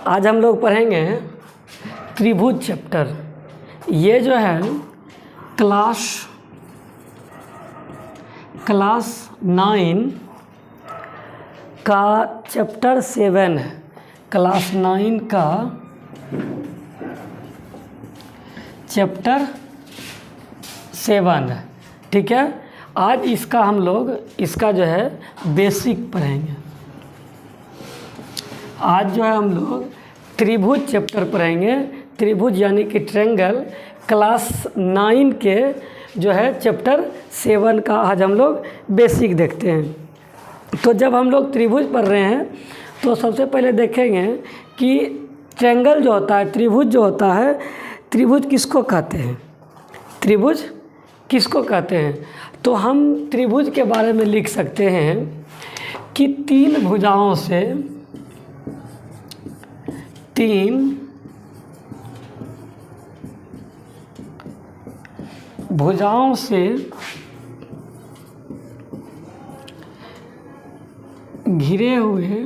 आज हम लोग पढ़ेंगे त्रिभुज चैप्टर। ये जो है क्लास 9 का चैप्टर 7 है। क्लास 9 का चैप्टर 7 है, ठीक है। आज इसका हम लोग जो है बेसिक पढ़ेंगे। आज जो है हम लोग त्रिभुज चैप्टर पढ़ेंगे। त्रिभुज यानी कि ट्रायंगल क्लास 9 के जो है चैप्टर 7 का आज हम लोग बेसिक देखते हैं। तो जब हम लोग त्रिभुज पढ़ रहे हैं तो सबसे पहले देखेंगे कि ट्रायंगल जो होता है, त्रिभुज जो होता है, त्रिभुज किसको कहते हैं, त्रिभुज किसको कहते हैं। तो हम त्रिभुज के बारे में लिख सकते हैं कि तीन भुजाओं से घिरे हुए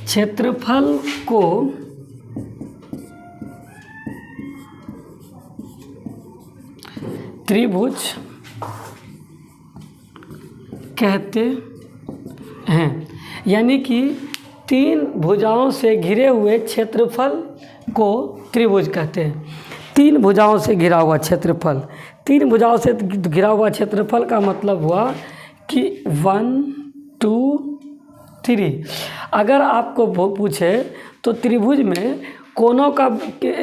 क्षेत्रफल को त्रिभुज कहते हैं। यानी कि तीन भुजाओं से घिरे हुए क्षेत्रफल को त्रिभुज कहते हैं। तीन भुजाओं से घिरा हुआ क्षेत्रफल, तीन भुजाओं से घिरा हुआ क्षेत्रफल का मतलब हुआ कि 1 2 3। अगर आपको पूछे तो त्रिभुज में कोनों का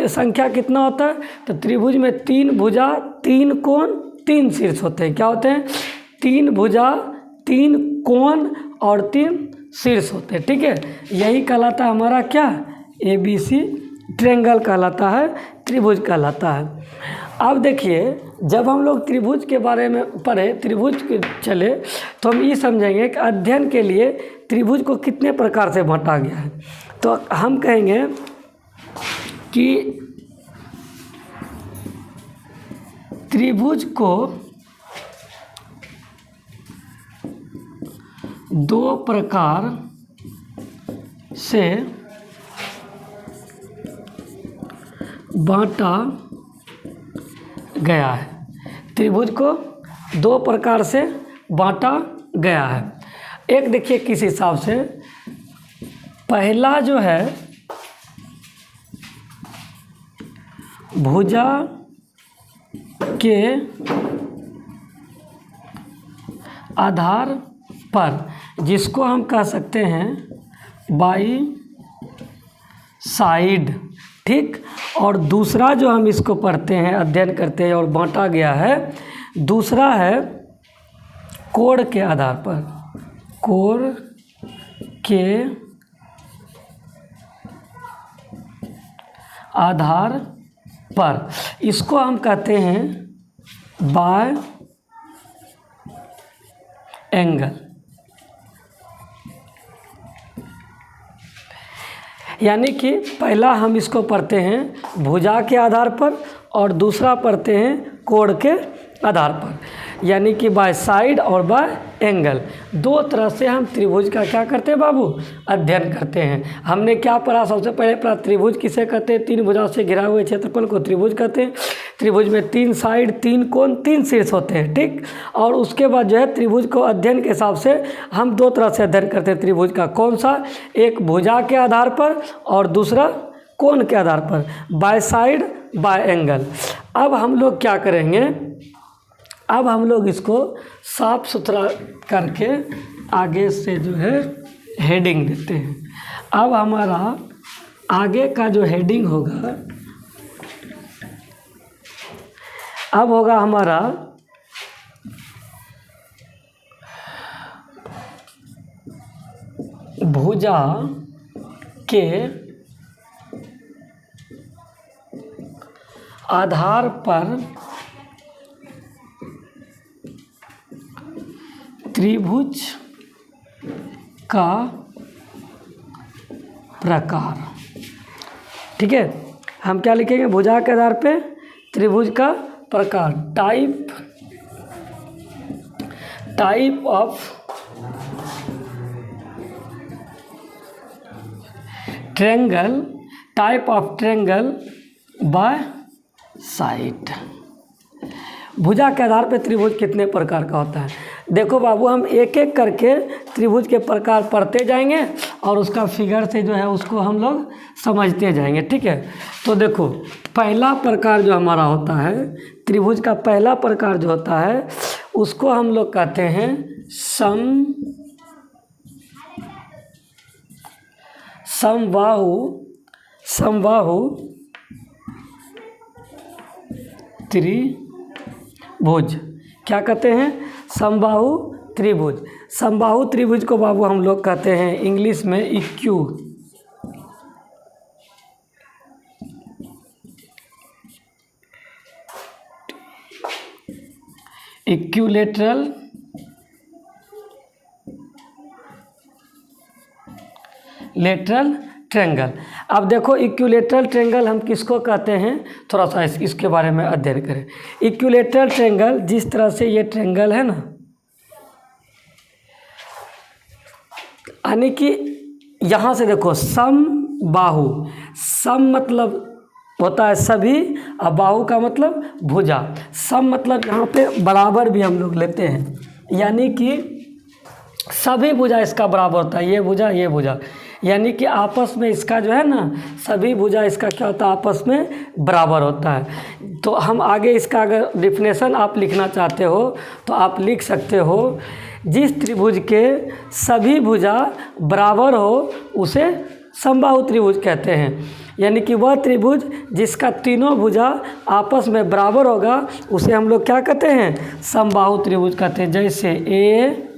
संख्या कितना होता है, तो त्रिभुज में 3 भुजा 3 कोण 3 शीर्ष होते हैं। क्या होते हैं? 3 भुजा 3 कोण और 3 शीर्ष होते हैं, ठीक है। यही कहलाता है हमारा क्या, ABC ट्रायंगल कहलाता है, त्रिभुज कहलाता है। अब देखिए, जब हम लोग त्रिभुज के बारे में पढ़े, त्रिभुज के चले, तो हम ये समझेंगे कि अध्ययन के लिए त्रिभुज को कितने प्रकार से बांटा गया है। तो हम कहेंगे कि त्रिभुज को 2 प्रकार से बांटा गया है। त्रिभुज को 2 प्रकार से बांटा गया है। एक देखिए किस हिसाब से, पहला जो है भुजा के आधार पर, जिसको हम कह सकते हैं बाई साइड, ठीक। और दूसरा जो हम इसको पढ़ते हैं, अध्ययन करते हैं और बांटा गया है, दूसरा है कोण के आधार पर, कोण के आधार पर। इसको हम कहते हैं बाय एंगल। यानी कि पहला हम इसको पढ़ते हैं भुजा के आधार पर और दूसरा पढ़ते हैं कोण के आधार पर, यानी कि बाय साइड और बाय एंगल। 2 तरह से हम त्रिभुज का क्या करते हैं बाबू, अध्ययन करते हैं। हमने क्या पढ़ा, सबसे पहले पढ़ा त्रिभुज किसे कहते हैं, 3 भुजाओं से घिरा हुए क्षेत्रफल को त्रिभुज कहते हैं। त्रिभुज में 3 साइड 3 कोण 3 शीर्ष होते हैं, ठीक। और उसके बाद जो है त्रिभुज को अध्ययन के हिसाब से हम 2 तरह से अध्ययन करते हैं त्रिभुज का। कौन सा? एक भुजा के आधार पर और दूसरा कोण के आधार पर, बाय साइड बाय एंगल। अब हम लोग क्या करेंगे, अब हम लोग इसको साफ सुथरा करके आगे से जो है हेडिंग देते हैं। अब हमारा आगे का जो हेडिंग होगा, अब होगा हमारा भुजा के आधार पर त्रिभुज का प्रकार, ठीक है। हम क्या लिखेंगे, भुजा के आधार पे त्रिभुज का प्रकार, type of triangle, type of triangle by side. भुजा के आधार पे त्रिभुज कितने प्रकार का होता है? देखो बाबू, हम एक एक करके त्रिभुज के प्रकार पढ़ते जाएंगे और उसका फिगर से जो है उसको हम लोग समझते जाएंगे, ठीक है। तो देखो, पहला प्रकार जो हमारा होता है त्रिभुज का, पहला प्रकार जो होता है उसको हम लोग कहते हैं समबाहु त्रिभुज। क्या कहते हैं? समबाहु त्रिभुज। समबाहु त्रिभुज को बाबू हम लोग कहते हैं इंग्लिश में इक्विलेटरल ट्रेंगल। अब देखो, इक्विलेटरल ट्रेंगल हम किसको कहते हैं, थोड़ा सा इसके बारे में अध्ययन करें। इक्विलेटरल ट्रेंगल, जिस तरह से ये ट्रेंगल है ना, यानी कि यहाँ से देखो, समबाहु, सम मतलब होता है सभी, और बाहु का मतलब भुजा। सम मतलब यहाँ पे बराबर भी हम लोग लेते हैं, यानी कि सभी भुजा इसका बराबर होता है, ये भुजा, यानी कि आपस में इसका जो है ना, सभी भुजा इसका क्या होता है, आपस में बराबर होता है। तो हम आगे इसका अगर डिफिनेशन आप लिखना चाहते हो तो आप लिख सकते हो, जिस त्रिभुज के सभी भुजा बराबर हो उसे समबाहु त्रिभुज कहते हैं। यानी कि वह त्रिभुज जिसका तीनों भुजा आपस में बराबर होगा उसे हम लोग क्या कहते हैं, समबाहु त्रिभुज कहते हैं। जैसे ए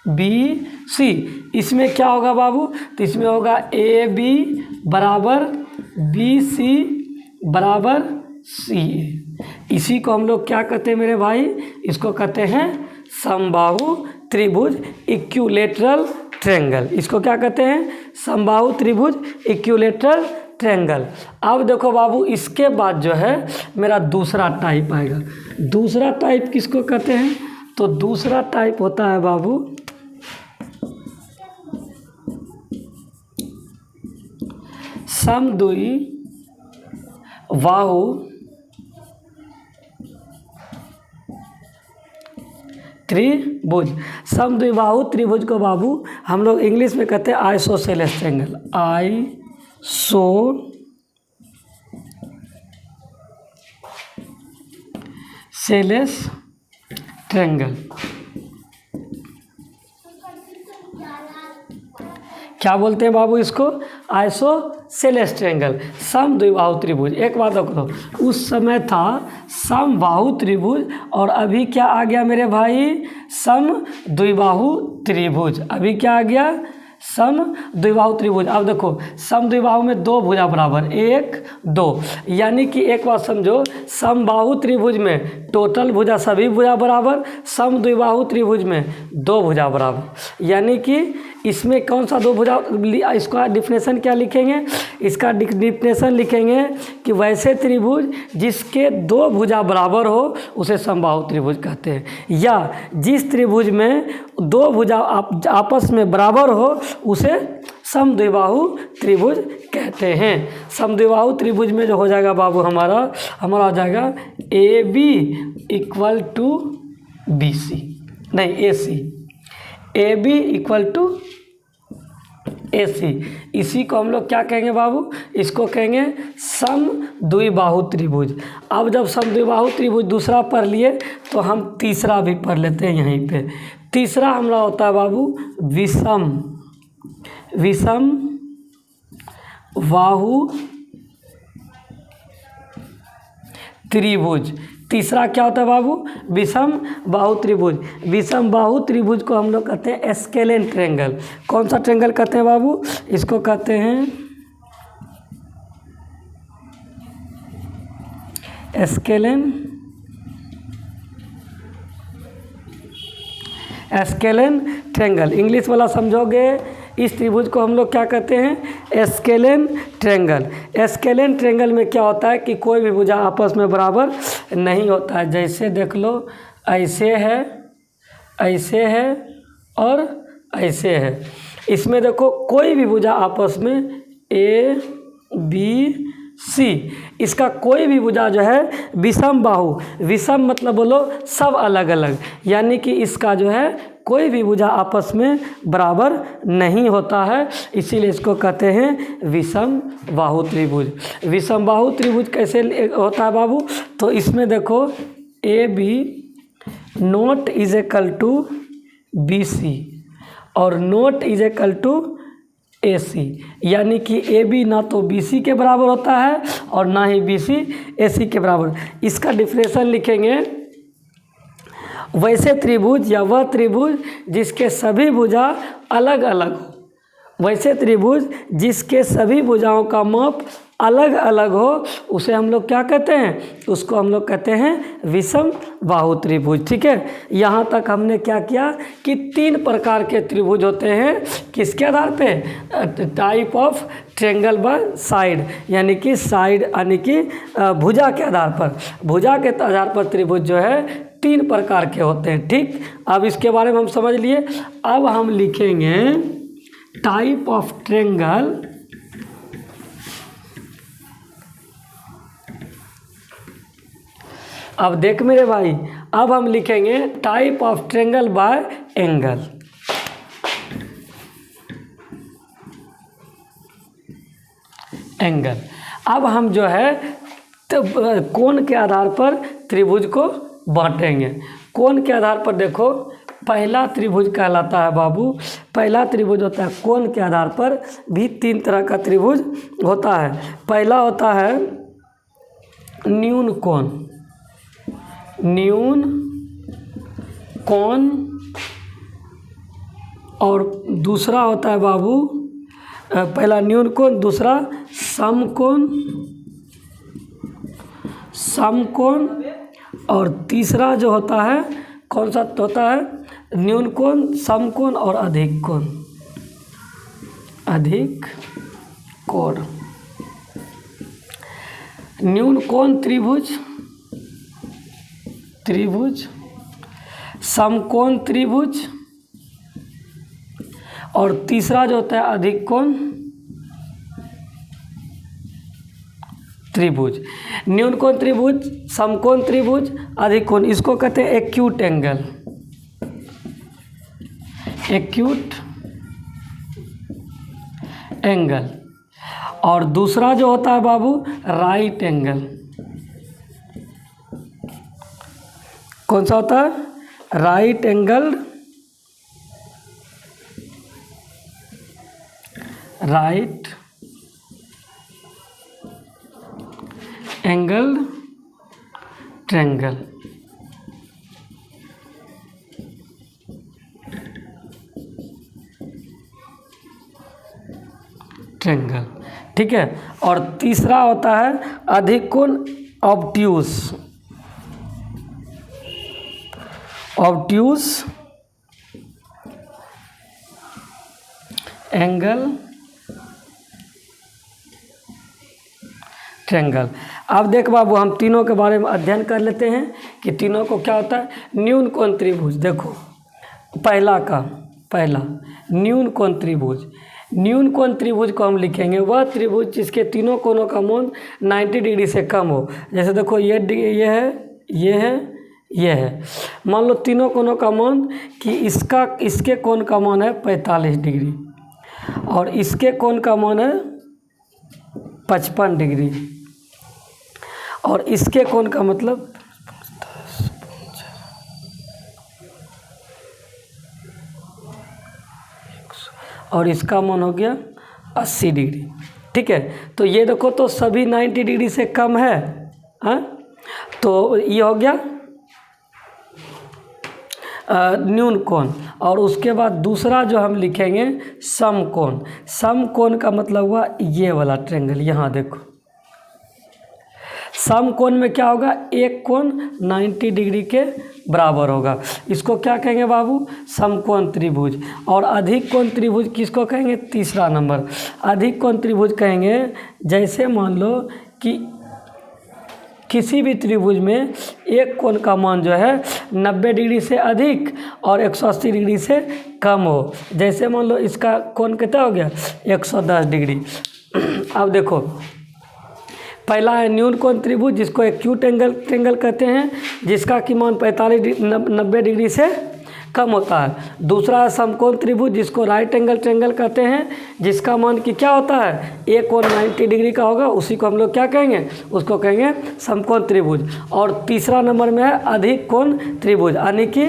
बी सी, इसमें क्या होगा बाबू, तो इसमें होगा ए बी बराबर बी सी बराबर सी ए। इसी को हम लोग क्या कहते हैं मेरे भाई, इसको कहते हैं समबाहु त्रिभुज, इक्विलेटरल ट्रेंगल। इसको क्या कहते हैं, समबाहु त्रिभुज, इक्विलेटरल ट्रेंगल। अब देखो बाबू, इसके बाद जो है मेरा दूसरा टाइप आएगा। दूसरा टाइप किसको कहते हैं, तो दूसरा टाइप होता है बाबू समद्विबाहु त्रिभुज। समद्विबाहु त्रिभुज को बाबू हम लोग इंग्लिश में कहते हैं आइसोसेलेस ट्रेंगल। Isosceles triangle. क्या बोलते हैं बाबू इसको, आइसोसेलेस ट्रेंगल, समद्विबाहु त्रिभुज। एक बात रखो, उस समय था समबाहु त्रिभुज और अभी क्या आ गया मेरे भाई, समद्विबाहु त्रिभुज। अभी क्या आ गया, समद्विबाहु त्रिभुज। अब देखो, समद्विबाहु में दो भुजा बराबर, एक दो, यानी कि एक बात समझो, समबाहु त्रिभुज में टोटल भुजा सभी भुजा बराबर, समद्विबाहु त्रिभुज में दो भुजा बराबर। यानी कि इसमें कौन सा दो भुजा, इसका डिफिनेशन क्या लिखेंगे, इसका डिफिनेशन लिखेंगे कि वैसे त्रिभुज जिसके दो भुजा बराबर हो उसे समबाहु त्रिभुज कहते हैं, या जिस त्रिभुज में दो भुजा आपस में बराबर हो उसे समद्विबाहु त्रिभुज कहते हैं। समद्विबाहु त्रिभुज में जो हो जाएगा बाबू हमारा हो जाएगा A B equal to B C, नहीं A C, A B equal to A C. इसी को हम लोग क्या कहेंगे बाबू, इसको कहेंगे समद्विबाहु त्रिभुज। अब जब समद्विबाहु त्रिभुज दूसरा पढ़ लिए तो हम तीसरा भी पढ़ लेते हैं यहीं पे। तीसरा हमारा होता है बाबू विषम बाहु त्रिभुज। तीसरा क्या होता है बाबू, विषम बाहु त्रिभुज। विषम बाहु त्रिभुज को हम लोग कहते हैं एस्केलेन ट्रेंगल। कौन सा ट्रेंगल कहते हैं बाबू, इसको कहते हैं एस्केलेन ट्रेंगल। इंग्लिश वाला समझोगे, इस त्रिभुज को हम लोग क्या कहते हैं, एस्केलेन ट्रेंगल। एस्केलेन ट्रेंगल में क्या होता है कि कोई भी भुजा आपस में बराबर नहीं होता है। जैसे देख लो, ऐसे है और ऐसे है। इसमें देखो कोई भी भुजा आपस में ए बी सी, इसका कोई भी भुजा जो है विषम बाहु, विषम मतलब बोलो सब अलग अलग, यानी कि इसका जो है कोई भी भुजा आपस में बराबर नहीं होता है, इसीलिए इसको कहते हैं विषम बाहु त्रिभुज। विषम बाहु त्रिभुज कैसे होता है बाबू? तो इसमें देखो A B not is equal to B C और not is equal to A C, यानी कि ए बी ना तो बी सी के बराबर होता है और ना ही बी सी ए सी के बराबर। इसका डिफरेंशियल लिखेंगे, वैसे त्रिभुज या वह त्रिभुज जिसके सभी भुजा अलग अलग हो, वैसे त्रिभुज जिसके सभी भुजाओं का माप अलग अलग हो, उसे हम लोग क्या कहते हैं? उसको हम लोग कहते हैं विषम बाहु त्रिभुज। ठीक है, यहाँ तक हमने क्या किया कि 3 प्रकार के त्रिभुज होते हैं, किसके आधार पे? Type of triangle by side, यानी कि साइड यानी कि भुजा के आधार पर, भुजा के आधार पर त्रिभुज जो है 3 प्रकार के होते हैं। ठीक, अब इसके बारे में हम समझ लिए। अब हम लिखेंगे टाइप ऑफ ट्रायंगल अब देख मेरे भाई, अब हम लिखेंगे type of triangle bye angle. Angle अब हम जो है तो कोण के आधार पर त्रिभुज को बांटेंगे। कोण के आधार पर देखो, पहला त्रिभुज कहलाता है बाबू, पहला त्रिभुज होता है कोण के आधार पर भी 3 तरह का त्रिभुज होता है। पहला होता है न्यून कोण, न्यून कोण, और दूसरा होता है बाबू, पहला न्यून कोण, दूसरा समकोण, समकोण, और तीसरा जो होता है कौन सा होता है? न्यून कोण, समकोण और अधिक कोण, अधिक कोण। न्यून कोण त्रिभुज, त्रिभुज, समकोण त्रिभुज, और तीसरा जो होता है अधिक कोण त्रिभुज। न्यून कोण त्रिभुज, समकोण त्रिभुज, अधिक कोण, इसको कहते हैं एक्यूट एंगल, एक्यूट एंगल। और दूसरा जो होता है बाबू राइट एंगल, कौन सा होता है? Right angle, right angle triangle. Triangle, ठीक है। और तीसरा होता है अधिक कोण ऑब्ट्यूज, ऑब्ट्यूज एंगल ट्रायंगल। अब देख बाबू, हम तीनों के बारे में अध्ययन कर लेते हैं कि तीनों को क्या होता है। न्यून कोण त्रिभुज, देखो पहला न्यून कोण त्रिभुज। न्यून कोण त्रिभुज को हम लिखेंगे वह त्रिभुज जिसके तीनों कोणों का मान 90 डिग्री से कम हो। जैसे देखो ये है, मान लो तीनों कोणों का मान कि इसके कोण का मान है 45 डिग्री और इसके कोण का मान है 55 डिग्री और इसके कोण का मतलब और इसका मान हो गया 80 डिग्री। ठीक है, तो ये देखो तो सभी 90 डिग्री से कम है, हाँ? तो ये हो गया न्यून कोण। और उसके बाद दूसरा जो हम लिखेंगे समकोण। समकोण का मतलब हुआ ये वाला ट्रायंगल, यहाँ देखो समकोण में क्या होगा, एक कोण 90 डिग्री के बराबर होगा। इसको क्या कहेंगे बाबू, समकोण त्रिभुज। और अधिक कोण त्रिभुज किसको कहेंगे, तीसरा नंबर अधिक कोण त्रिभुज कहेंगे। जैसे मान लो कि किसी भी त्रिभुज में एक कोण का मान जो है 90 डिग्री से अधिक और 180 डिग्री से कम हो। जैसे मान लो इसका कोण कितना हो गया 110 डिग्री, अब देखो, पहला है न्यून कोण त्रिभुज, जिसको एक्यूट ट्रेंगल कहते हैं, जिसका कि मान 90 डिग्री से कम होता है। दूसरा है समकोण त्रिभुज, जिसको राइट एंगल ट्रेंगल कहते हैं, जिसका मान कि क्या होता है, एक कोण 90 डिग्री का होगा, उसी को हम लोग क्या कहेंगे, उसको कहेंगे समकोण त्रिभुज। और तीसरा नंबर में है अधिक कोण त्रिभुज, यानी कि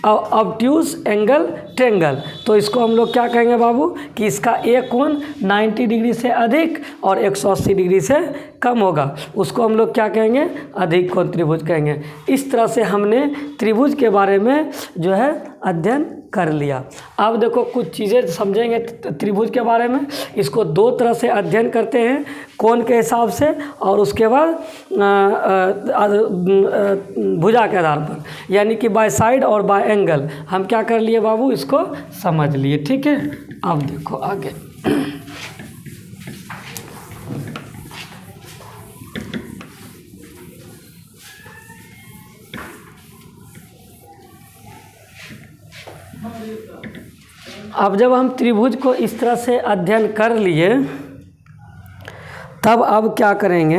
ऑब्ट्यूज एंगल ट्रेंगल। तो इसको हम लोग क्या कहेंगे बाबू, कि इसका एक कोण 90 डिग्री से अधिक और 180 डिग्री से कम होगा, उसको हम लोग क्या कहेंगे, अधिक कोण त्रिभुज कहेंगे। इस तरह से हमने त्रिभुज के बारे में जो है अध्ययन कर लिया। अब देखो कुछ चीज़ें समझेंगे त्रिभुज के बारे में। इसको दो तरह से अध्ययन करते हैं, कोण के हिसाब से और उसके बाद भुजा के आधार पर, यानी कि बाय साइड और बाय एंगल। हम क्या कर लिए बाबू, इसको समझ लिए, ठीक है। अब देखो आगे, अब जब हम त्रिभुज को इस तरह से अध्ययन कर लिए, तब अब क्या करेंगे,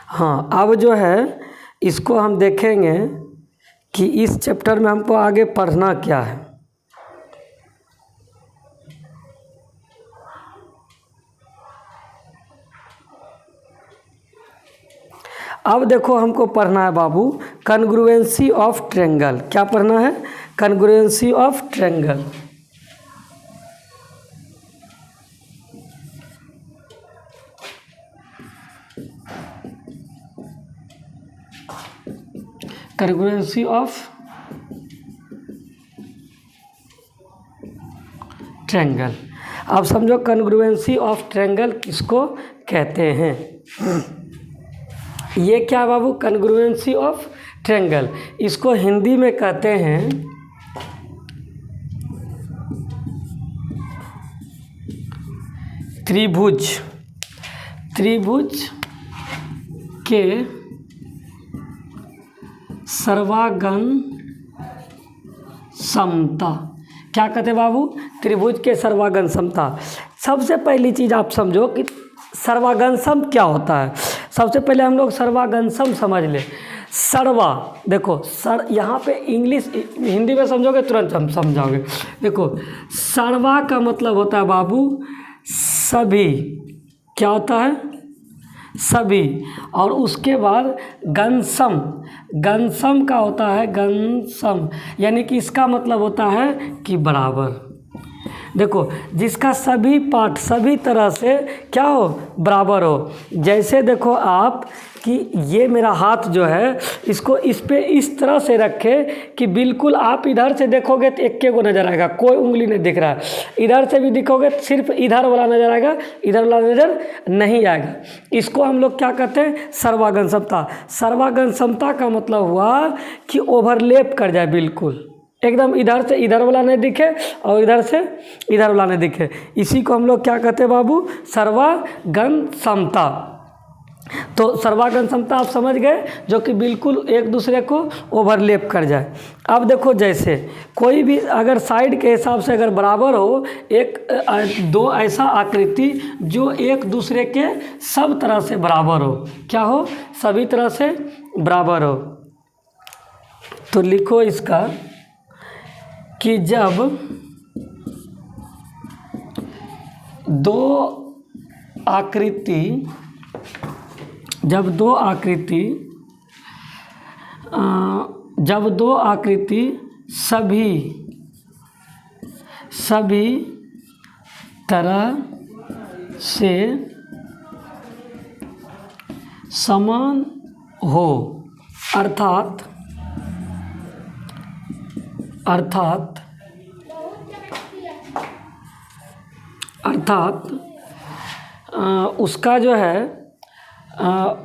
हाँ, अब जो है इसको हम देखेंगे कि इस चैप्टर में हमको आगे पढ़ना क्या है। अब देखो हमको पढ़ना है बाबू कन्ग्रुएंसी ऑफ ट्रायंगल। क्या पढ़ना है, congruency of triangle. Congruency of triangle. अब समझो कन्ग्रुएंसी ऑफ ट्रायंगल किसको कहते हैं। ये क्या बाबू, कन्ग्रुएंसी ऑफ ट्रायंगल, इसको हिंदी में कहते हैं त्रिभुज। त्रिभुज के सर्वांगन समता। क्या कहते हैं बाबू, त्रिभुज के सर्वांगन समता। सबसे पहली चीज़ आप समझो कि सर्वांगन सम क्या होता है। सबसे पहले हम लोग सर्वांगन सम समझ ले। सर्वा, देखो सर, यहाँ पे इंग्लिश हिंदी में समझोगे तुरंत हम समझाओगे। देखो सर्वा का मतलब होता है बाबू सभी। क्या होता है, सभी। और उसके बाद गणसम, गणसम का होता है गणसम, यानी कि इसका मतलब होता है कि बराबर। देखो जिसका सभी पार्ट सभी तरह से क्या हो, बराबर हो। जैसे देखो आप कि ये मेरा हाथ जो है, इसको इस पे इस तरह से रखे कि बिल्कुल आप इधर से देखोगे तो एक को नज़र आएगा, कोई उंगली नहीं दिख रहा है। इधर से भी दिखोगे तो सिर्फ इधर वाला नज़र आएगा, इधर वाला नज़र नहीं आएगा। इसको हम लोग क्या कहते हैं, सर्वांगन समता। सर्वांगन समता का मतलब हुआ कि ओवरलैप कर जाए, बिल्कुल एकदम इधर से इधर वाला नहीं दिखे और इधर से इधर वाला नहीं दिखे। इसी को हम लोग क्या कहते हैं बाबू, सर्वांगन समता। तो सर्वांगन समता आप समझ गए, जो कि बिल्कुल एक दूसरे को ओवरलैप कर जाए। अब देखो जैसे कोई भी अगर साइड के हिसाब से अगर बराबर हो, एक दो ऐसा आकृति जो एक दूसरे के सब तरह से बराबर हो, क्या हो, सभी तरह से बराबर हो। तो लिखो इसका कि जब दो आकृति सभी तरह से समान हो, अर्थात उसका जो है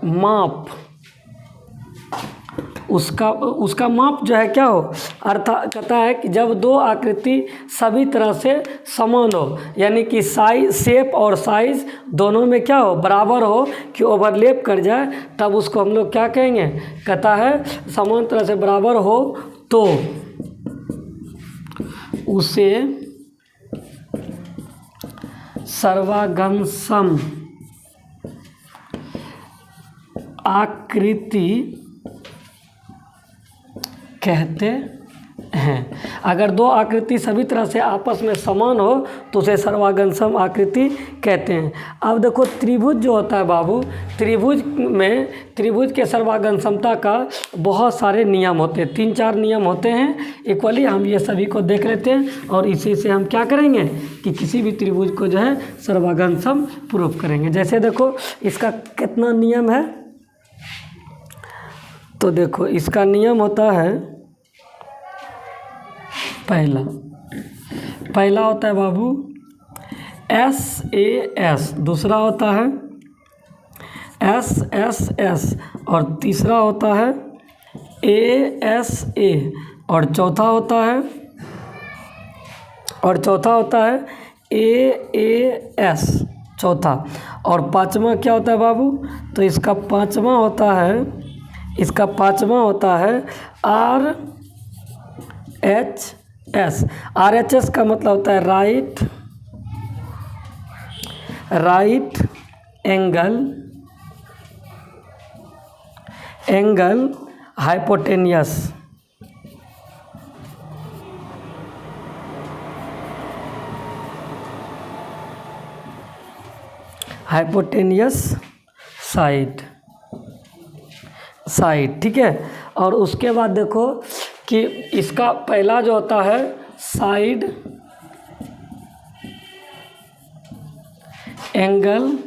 माप, उसका माप जो है क्या हो, अर्थात कहता है कि जब दो आकृति सभी तरह से समान हो, यानी कि साइज, शेप और साइज दोनों में क्या हो, बराबर हो, कि ओवरलैप कर जाए, तब उसको हम लोग क्या कहेंगे, कहता है समान तरह से बराबर हो तो उसे सर्वांगन सम आकृति कहते हैं। अगर दो आकृति सभी तरह से आपस में समान हो तो उसे सर्वांगन सम आकृति कहते हैं। अब देखो त्रिभुज जो होता है बाबू, त्रिभुज के सर्वांगन समता का बहुत सारे नियम होते हैं, 3-4 नियम होते हैं इक्वली। हम ये सभी को देख लेते हैं और इसी से हम क्या करेंगे कि किसी भी त्रिभुज को जो है सर्वांगन सम प्रूफ करेंगे। जैसे देखो इसका कितना नियम है, तो देखो इसका नियम होता है, पहला होता है बाबू SAS, दूसरा होता है SSS, और तीसरा होता है ASA, और चौथा होता है AAS, चौथा। और पांचवा क्या होता है बाबू, तो इसका पांचवा होता है RHS। RHS का मतलब होता है राइट एंगल हाइपोटेनियस। साइड, ठीक है। और उसके बाद देखो कि इसका पहला जो होता है साइड एंगल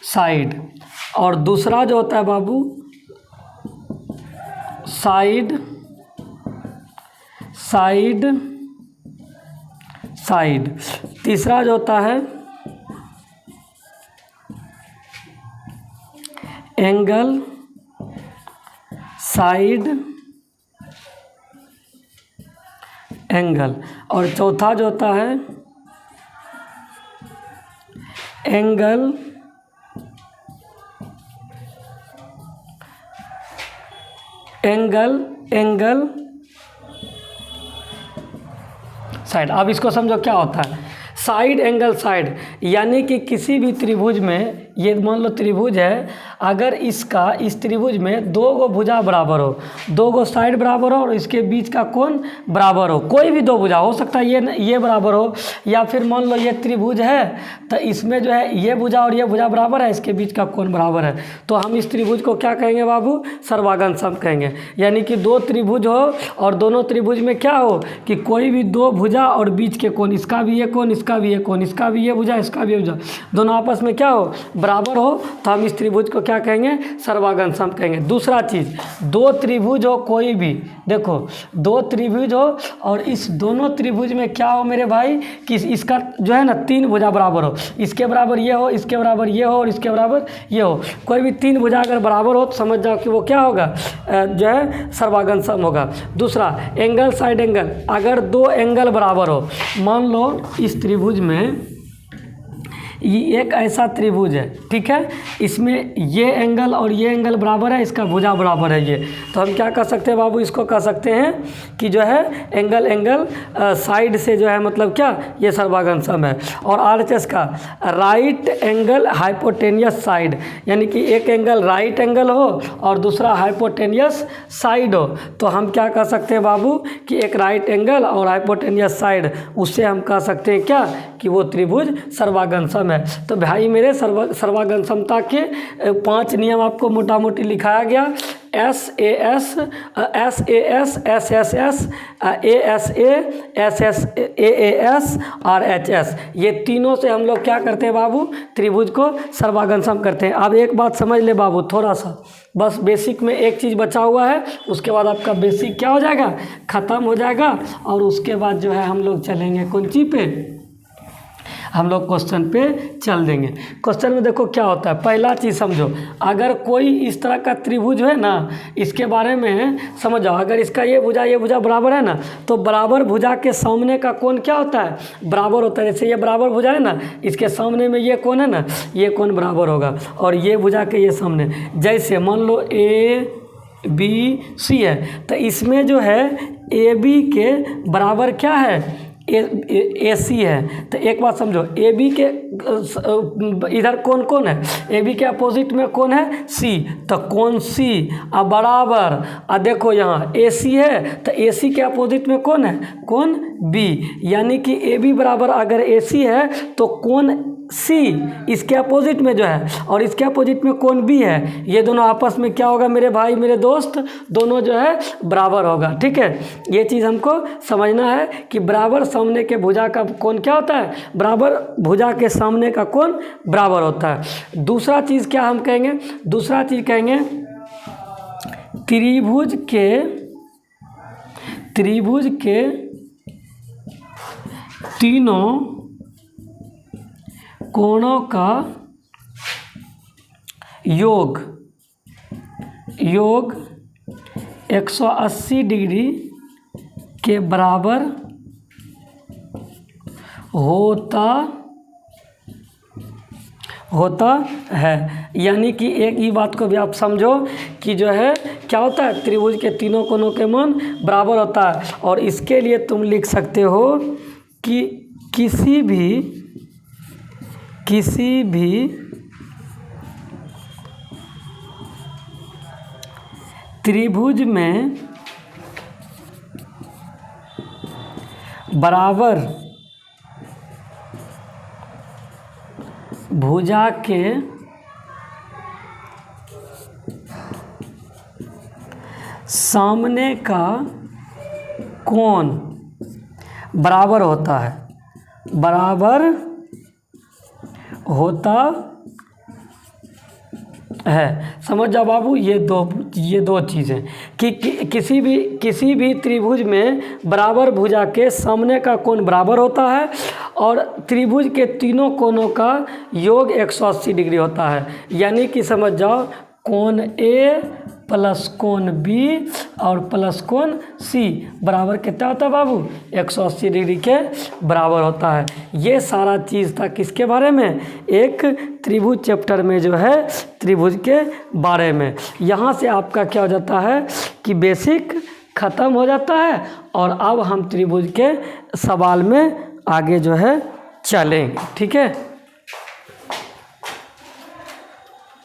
साइड, और दूसरा जो होता है बाबू साइड तीसरा जो होता है एंगल साइड एंगल, और चौथा जो होता है एंगल साइड। अब इसको समझो क्या होता है साइड एंगल साइड, यानी कि किसी भी त्रिभुज में, ये मान लो त्रिभुज है, अगर इस त्रिभुज में दो गो भुजा बराबर हो, दो गो साइड बराबर हो और इसके बीच का कोण बराबर हो, कोई भी दो भुजा हो सकता है, ये बराबर हो, या फिर मान लो ये त्रिभुज है तो इसमें जो है ये भुजा और ये भुजा बराबर है, इसके बीच का कोण बराबर है, तो हम इस त्रिभुज को क्या कहेंगे बाबू, सर्वांगन सम कहेंगे। यानी कि दो त्रिभुज हो और दोनों त्रिभुज में क्या हो कि कोई भी दो भुजा और बीच के कोण, इसका भी ये कोण, इसका भी ये कोण, इसका भी ये भुजा, इसका भी ये भुजा, दोनों आपस में क्या हो, बराबर हो, तो हम इस त्रिभुज को क्या कहेंगे, सर्वांगन सम कहेंगे। दूसरा चीज़, दो त्रिभुज हो कोई भी, देखो दो त्रिभुज हो और इस दोनों त्रिभुज में क्या हो मेरे भाई कि इसका जो है ना 3 भुजा बराबर हो, इसके बराबर ये हो, इसके बराबर ये हो और इसके बराबर ये हो, कोई भी 3 भुजा अगर बराबर हो तो समझ जाओ कि वो क्या होगा, जो है सर्वांगन सम होगा। दूसरा एंगल साइड एंगल, अगर दो एंगल बराबर हो, मान लो इस त्रिभुज में ये एक ऐसा त्रिभुज है, ठीक है, इसमें ये एंगल और ये एंगल बराबर है, इसका भुजा बराबर है ये, तो हम क्या कर सकते हैं बाबू, इसको कह सकते हैं कि जो है एंगल साइड से जो है मतलब क्या, ये सर्वांगन सम है। और RHS का राइट एंगल हाइपोटेनियस साइड, यानी कि एक एंगल राइट एंगल हो और दूसरा हाइपोटेनियस साइड हो, तो हम क्या कह सकते हैं बाबू कि एक राइट एंगल और हाइपोटेनियस साइड, उससे हम कह सकते हैं क्या कि वो त्रिभुज सर्वांगन सम है। तो भाई मेरे सर्वांगन समता के 5 नियम आपको मोटा मोटी लिखाया गया, SAS, SSS, ASA, AAS और HS, ये तीनों से हम लोग क्या करते हैं बाबू, त्रिभुज को सर्वांगन सम करते हैं। अब एक बात समझ ले बाबू, थोड़ा सा बस बेसिक में एक चीज़ बचा हुआ है, उसके बाद आपका बेसिक क्या हो जाएगा, ख़त्म हो जाएगा, और उसके बाद जो है हम लोग चलेंगे कौन सी पे, हम लोग क्वेश्चन पे चल देंगे। क्वेश्चन में देखो क्या होता है, पहला चीज़ समझो, अगर कोई इस तरह का त्रिभुज है ना, इसके बारे में समझ जाओ। अगर इसका ये भुजा बराबर है ना, तो बराबर भुजा के सामने का कोण क्या होता है, बराबर होता है। जैसे ये बराबर भुजा है ना, इसके सामने में ये कोण है ना, ये कोण बराबर होगा। और ये भुजा के ये सामने, जैसे मान लो ABC है, तो इसमें जो है AB के बराबर क्या है, AC है। तो एक बात समझो, AB के इधर कौन है, AB के अपोजिट में कौन है, C। तो कौन C अब बराबर, अब देखो यहाँ AC है, तो AC के अपोजिट में कौन है, कौन B। यानी कि AB बराबर अगर AC है तो कौन C इसके अपोजिट में जो है, और इसके अपोजिट में कौन B है, ये दोनों आपस में क्या होगा मेरे भाई मेरे दोस्त, दोनों जो है बराबर होगा। ठीक है, ये चीज़ हमको समझना है कि बराबर सामने के भुजा का कोण क्या होता है, बराबर भुजा के सामने का कोण बराबर होता है। दूसरा चीज़ क्या हम कहेंगे, दूसरा चीज़ कहेंगे त्रिभुज के तीनों कोणों का योग 180 डिग्री के बराबर होता है। यानी कि एक ही बात को भी आप समझो कि जो है क्या होता है, त्रिभुज के तीनों कोणों के मान बराबर होता है। और इसके लिए तुम लिख सकते हो कि किसी भी त्रिभुज में बराबर भुजा के सामने का कोण बराबर होता है, बराबर होता है। समझ जाओ बाबू, ये दो चीज़ें कि किसी भी त्रिभुज में बराबर भुजा के सामने का कोण बराबर होता है, और त्रिभुज के तीनों कोणों का योग 180 डिग्री होता है। यानी कि समझ जाओ, कोण A प्लस कोण B और प्लस कोण C बराबर कितना होता है बाबू, 180 डिग्री के बराबर होता है। ये सारा चीज़ था किसके बारे में, एक त्रिभुज चैप्टर में जो है त्रिभुज के बारे में। यहाँ से आपका क्या हो जाता है कि बेसिक ख़त्म हो जाता है, और अब हम त्रिभुज के सवाल में आगे जो है चलेंगे। ठीक है।